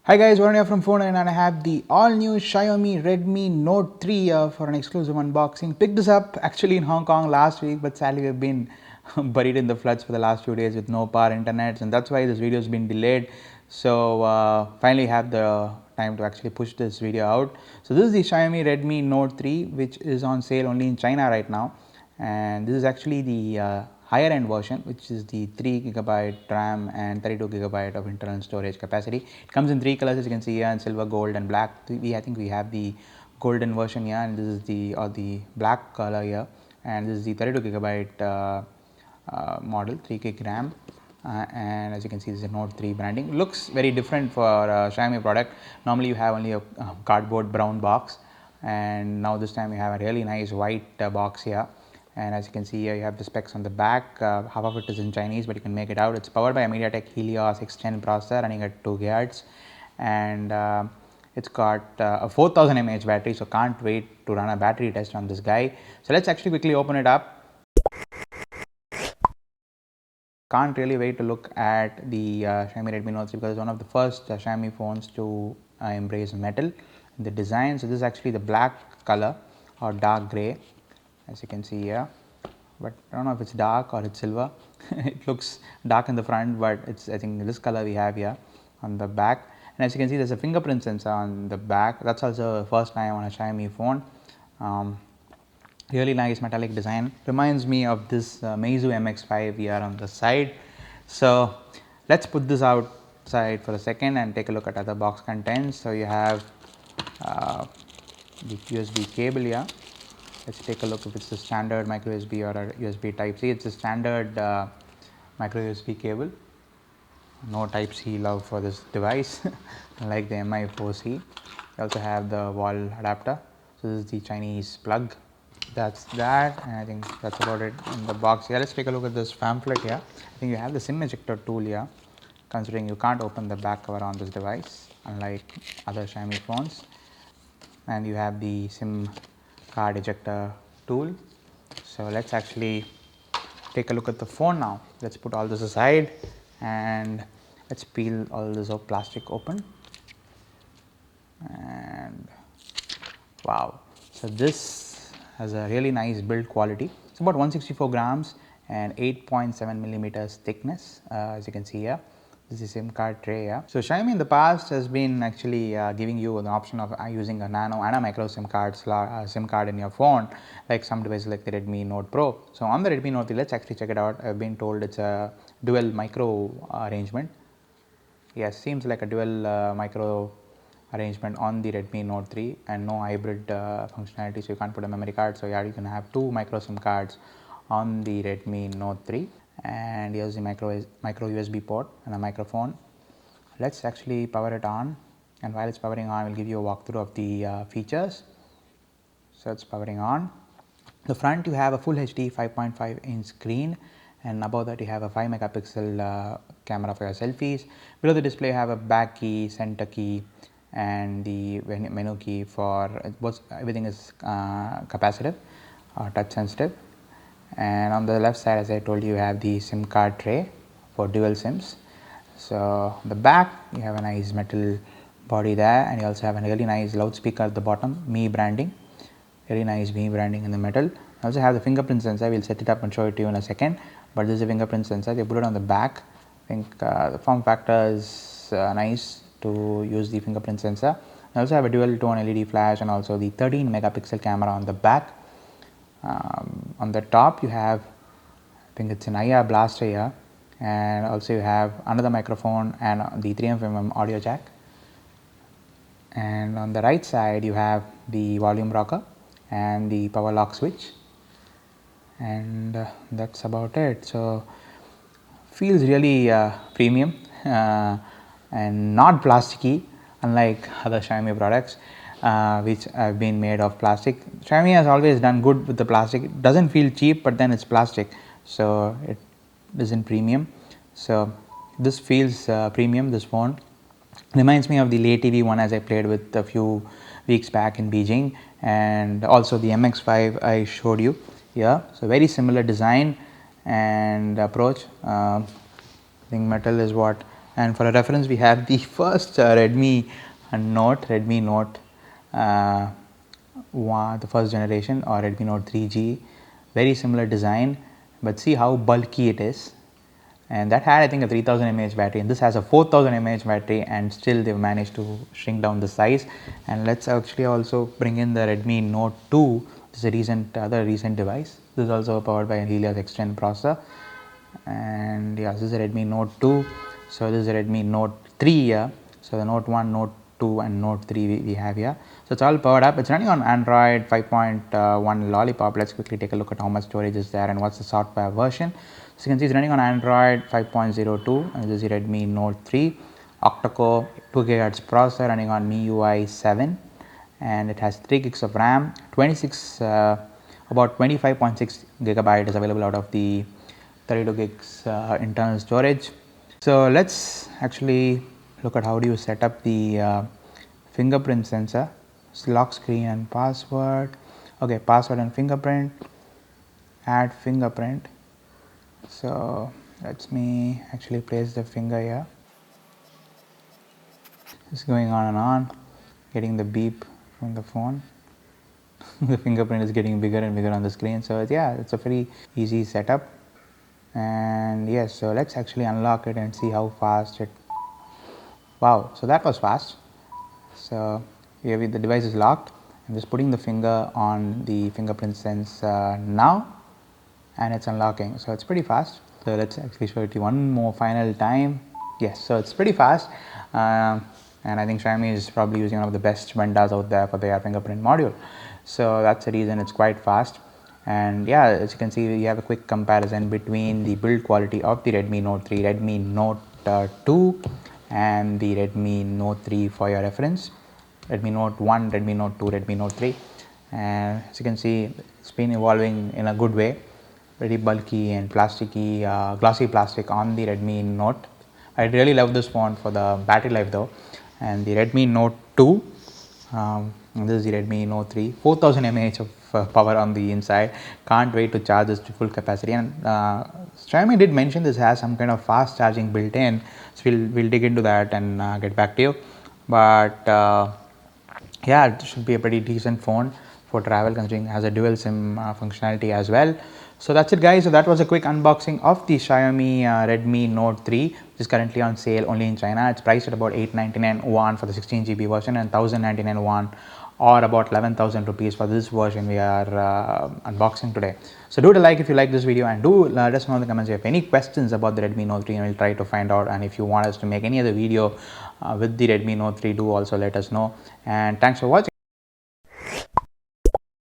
Hi guys, Varun here from Fonearena and I have the all new Xiaomi Redmi Note 3 here for an exclusive unboxing. Picked this up actually in Hong Kong last week, but sadly we've been buried in the floods for the last few days with no power internet, and that's why this video has been delayed. So finally have the time to actually push this video out. So this is the Xiaomi Redmi Note 3, which is on sale only in China right now, and this is actually the higher end version, which is the 3GB RAM and 32GB of internal storage capacity. It comes in three colors, as you can see here, in silver, gold and black. I think we have the golden version here, and this is the black color here, and this is the 32GB model, 3GB RAM. And as you can see, this is a Note 3 branding. Looks very different for Xiaomi product. Normally you have only a cardboard brown box, and now this time you have a really nice white box here. And as you can see here, you have the specs on the back. Half of it is in Chinese, but you can make it out. It's powered by a MediaTek Helios X10 processor running at 2 GHz, and it's got a 4000 mAh battery, so can't wait to run a battery test on this guy. So let's actually quickly open it up. Can't really wait to look at the Xiaomi Redmi Note 3 because it's one of the first Xiaomi phones to embrace metal in the design. So this is actually the black color or dark gray, as you can see here, but I don't know if it's dark or it's silver. It looks dark in the front, but it's, I think, this color we have here on the back. And as you can see, there's a fingerprint sensor on the back. That's also the first time on a Xiaomi phone. Really nice metallic design, reminds me of this Meizu MX5 here on the side. So let's put this outside for a second and take a look at other box contents. So you have the USB cable here. Let's take a look if it's the standard micro USB or a USB type C. It's a standard micro USB cable. No type C love for this device, like the MI 4C. You also have the wall adapter. So this is the Chinese plug. That's that, and I think that's about it in the box here. Let's take a look at this pamphlet here. I think you have the SIM ejector tool here, considering you can't open the back cover on this device unlike other Xiaomi phones. And you have the SIM card ejector tool. So let's actually take a look at the phone now. Let's put all this aside and let's peel all this plastic open. And wow, so this has a really nice build quality. It's about 164 grams and 8.7 millimeters thickness, as you can see here. This is SIM card tray here. So Xiaomi in the past has been actually giving you the option of using a nano and a micro SIM card in your phone, like some devices like the Redmi Note Pro. So on the Redmi Note 3, let's actually check it out. I've been told it's a dual micro arrangement. Yes, seems like a dual micro arrangement on the Redmi Note 3, and no hybrid functionality, so you can't put a memory card. So yeah, you can have two micro SIM cards on the Redmi Note 3, and here's the micro USB port and a microphone. Let's actually power it on, and while it's powering on, we'll give you a walkthrough of the features. So it's powering on. The front, you have a full HD 5.5 inch screen, and above that you have a 5 megapixel camera for your selfies. Below the display you have a back key, center key, and the menu key for both. Everything is capacitive or touch sensitive. And on the left side, as I told you, you have the SIM card tray for dual SIMs. So the back, you have a nice metal body there, and you also have a really nice loudspeaker at the bottom, Mi branding. Very nice Mi branding in the metal. I also have the fingerprint sensor. We'll set it up and show it to you in a second. But this is a fingerprint sensor. They put it on the back. I think the form factor is nice to use the fingerprint sensor. I also have a dual tone LED flash and also the 13 megapixel camera on the back. On the top you have, I think it's an IR blaster here, and also you have another microphone and the 3mm audio jack. And on the right side you have the volume rocker and the power lock switch, and that's about it. So feels really premium and not plasticky, unlike other Xiaomi products which have been made of plastic. Xiaomi has always done good with the plastic. It doesn't feel cheap, but then it's plastic, so it isn't premium. So this feels premium. This phone reminds me of the Lay TV one, as I played with a few weeks back in Beijing, and also the MX5 I showed you here. So very similar design and approach. I think metal is what And for a reference, we have the first Redmi Note uh, the first generation, or Redmi Note 3G. Very similar design, but see how bulky it is. And that had, I think, a 3000 mAh battery, and this has a 4000 mAh battery, and still they've managed to shrink down the size. And let's actually also bring in the Redmi Note 2. This is a other recent device. This is also powered by a Helios X10 processor. And yeah, this is a Redmi Note 2. So this is a Redmi Note 3 here. So the Note 1, Note 2 and Note 3 we have here. So it's all powered up. It's running on Android 5.1 Lollipop. Let's quickly take a look at how much storage is there and what's the software version. So you can see it's running on Android 5.02, and this is the Redmi Note 3 octa-core 2 GHz processor running on MIUI 7, and it has 3 gigs of RAM, about 25.6 gigabyte is available out of the 32 gigs internal storage. So let's actually look at how do you set up the fingerprint sensor. Lock screen and password. Okay, password and fingerprint. Add fingerprint. So let me actually place the finger here. It's going on and on, getting the beep from the phone. The fingerprint is getting bigger and bigger on the screen. So yeah, it's a very easy setup. And yes, so let's actually unlock it and see how fast it. Wow, so that was fast. So here the device is locked. I'm just putting the finger on the fingerprint sensor now, and it's unlocking. So it's pretty fast. So let's actually show it to you one more final time. Yes, so it's pretty fast. And I think Xiaomi is probably using one of the best vendors out there for their fingerprint module. So that's the reason it's quite fast. And yeah, as you can see, we have a quick comparison between the build quality of the Redmi Note 3, Redmi Note 2 and the Redmi Note 3 for your reference. Redmi Note 1, Redmi Note 2, Redmi Note 3. And as you can see, it's been evolving in a good way. Very bulky and plasticky, glossy plastic on the Redmi Note. I really love this phone for the battery life though. And the Redmi Note 2, this is the Redmi Note 3, 4000 mAh of power on the inside. Can't wait to charge this to full capacity. And Xiaomi did mention this has some kind of fast charging built in, so we'll dig into that and get back to you. But yeah, it should be a pretty decent phone for travel, considering it has a dual SIM functionality as well. So that's it, guys. So that was a quick unboxing of the Xiaomi Redmi Note 3, which is currently on sale only in China. It's priced at about 899 yuan for the 16GB version and 1099 yuan, or about 11,000 rupees for this version we are unboxing today. So do a like if you like this video, and do let us know in the comments if you have any questions about the Redmi Note 3, and we'll try to find out. And if you want us to make any other video with the Redmi Note 3, do also let us know. And thanks for watching.